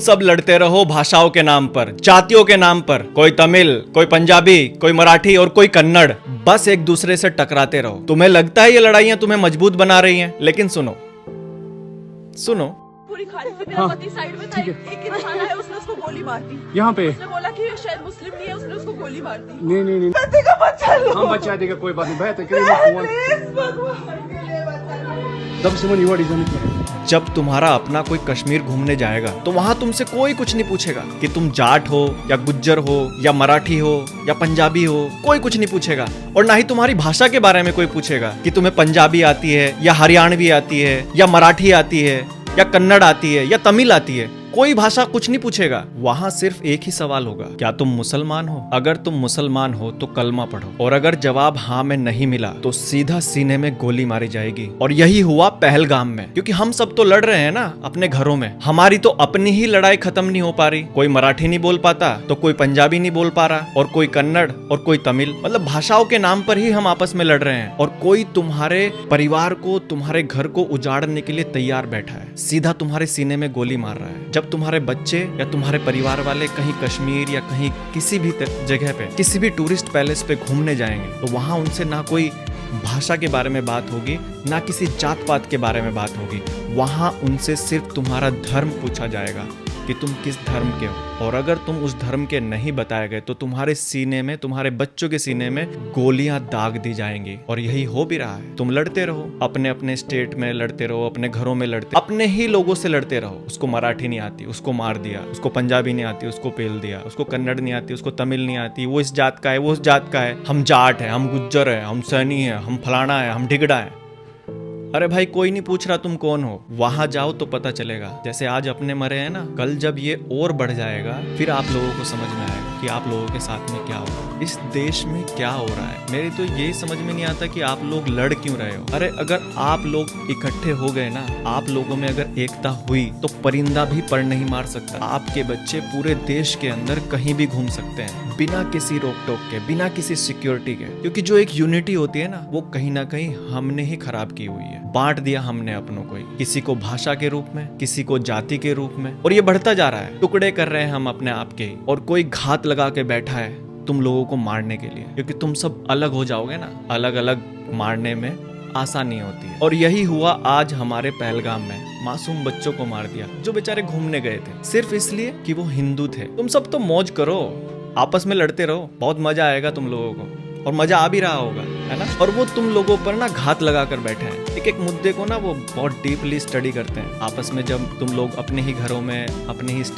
सब लड़ते रहो भाषाओं के नाम पर, जातियों के नाम पर, कोई तमिल, कोई पंजाबी, कोई मराठी और कोई कन्नड़। बस एक दूसरे से टकराते रहो। तुम्हें लगता है ये लड़ाइयां तुम्हें मजबूत बना रही हैं, लेकिन सुनो सुनो, पूरी खाली थी, मेरा पति साइड में था, एक इंसान आया, उसने उसको गोली मार दी। यहाँ पे उसने बोला कि ये शायद मुस्लिम नहीं है, उसने उसको गोली मार दी। नहीं पति का बच्चा लो। हम बचा देगा, कोई बात नहीं। बेहतर प्लीज भगवान के लिए बचा लो। जब तुम्हारा अपना कोई कश्मीर घूमने जाएगा तो वहां तुमसे कोई कुछ नहीं पूछेगा कि तुम जाट हो या गुज्जर हो या मराठी हो या पंजाबी हो। कोई कुछ नहीं पूछेगा, और ना ही तुम्हारी भाषा के बारे में कोई पूछेगा कि तुम्हें पंजाबी आती है या हरियाणवी आती है या मराठी आती है या कन्नड़ आती है या तमिल आती है। कोई भाषा कुछ नहीं पूछेगा। वहां सिर्फ एक ही सवाल होगा, क्या तुम मुसलमान हो? अगर तुम मुसलमान हो तो कलमा पढ़ो, और अगर जवाब हाँ में नहीं मिला तो सीधा सीने में गोली मारी जाएगी। और यही हुआ पहलगाम में, क्योंकि हम सब तो लड़ रहे हैं ना अपने घरों में। हमारी तो अपनी ही लड़ाई खत्म नहीं हो पा रही। कोई मराठी नहीं बोल पाता तो कोई पंजाबी नहीं बोल पा रहा, और कोई कन्नड़ और कोई तमिल। मतलब भाषाओं के नाम पर ही हम आपस में लड़ रहे हैं, और कोई तुम्हारे परिवार को, तुम्हारे घर को उजाड़ने के लिए तैयार बैठा है। सीधा तुम्हारे सीने में गोली मार रहा है। जब तुम्हारे बच्चे या तुम्हारे परिवार वाले कहीं कश्मीर या कहीं किसी भी जगह पे, किसी भी टूरिस्ट पैलेस पे घूमने जाएंगे, तो वहां उनसे ना कोई भाषा के बारे में बात होगी, ना किसी जात पात के बारे में बात होगी। वहां उनसे सिर्फ तुम्हारा धर्म पूछा जाएगा कि तुम किस धर्म के हो। और अगर तुम उस धर्म के नहीं बताए गए तो तुम्हारे सीने में, तुम्हारे बच्चों के सीने में गोलियां दाग दी जाएंगी। और यही हो भी रहा है। तुम लड़ते रहो, अपने अपने स्टेट में लड़ते रहो, अपने घरों में लड़ते, अपने ही लोगों से लड़ते रहो। उसको मराठी नहीं आती, उसको मार दिया। उसको पंजाबी नहीं आती, उसको पेल दिया। उसको कन्नड़ नहीं आती, उसको तमिल नहीं आती। वो इस जात का है, वो उस जात का है। हम जाट है, हम गुज्जर है, हम सैनी है, हम फलाना है, हम ढिगड़ा है। अरे भाई, कोई नहीं पूछ रहा तुम कौन हो। वहां जाओ तो पता चलेगा। जैसे आज अपने मरे हैं ना, कल जब ये और बढ़ जाएगा फिर आप लोगों को समझ में आएगा कि आप लोगों के साथ में क्या हो रहा है, इस देश में क्या हो रहा है। मेरी तो यही समझ में नहीं आता कि आप लोग लड़ क्यों रहे हो। अरे अगर आप लोग इकट्ठे हो गए ना, आप लोगों में अगर एकता हुई तो परिंदा भी पर नहीं मार सकता। आपके बच्चे पूरे देश के अंदर कहीं भी घूम सकते हैं बिना किसी रोक टोक के, बिना किसी सिक्योरिटी के। क्योंकि जो एक यूनिटी होती है ना, वो कहीं ना कहीं हमने ही खराब की हुई है। बांट दिया हमने अपनों को, किसी को भाषा के रूप में, किसी को जाति के रूप में, और ये बढ़ता जा रहा है। टुकड़े कर रहे हैं हम अपने आप के, और कोई घात लगा के बैठा है तुम लोगों को मारने के लिए। क्योंकि तुम सब अलग हो जाओगे ना, अलग अलग मारने में आसानी होती है। और यही हुआ आज हमारे पहलगाम में। मासूम बच्चों को मार दिया जो बेचारे घूमने गए थे, सिर्फ इसलिए कि वो हिंदू थे। तुम सब तो मौज करो, आपस में लड़ते रहो, बहुत मजा आएगा तुम लोगों को, और मजा आ भी रहा होगा, है ना। और वो तुम लोगों पर ना घात लगा कर बैठे हैं। एक एक मुद्दे को ना वो बहुत डीपली स्टडी करते हैं आपस में। जब तुम लोग अपने ही घरों में, अपने ही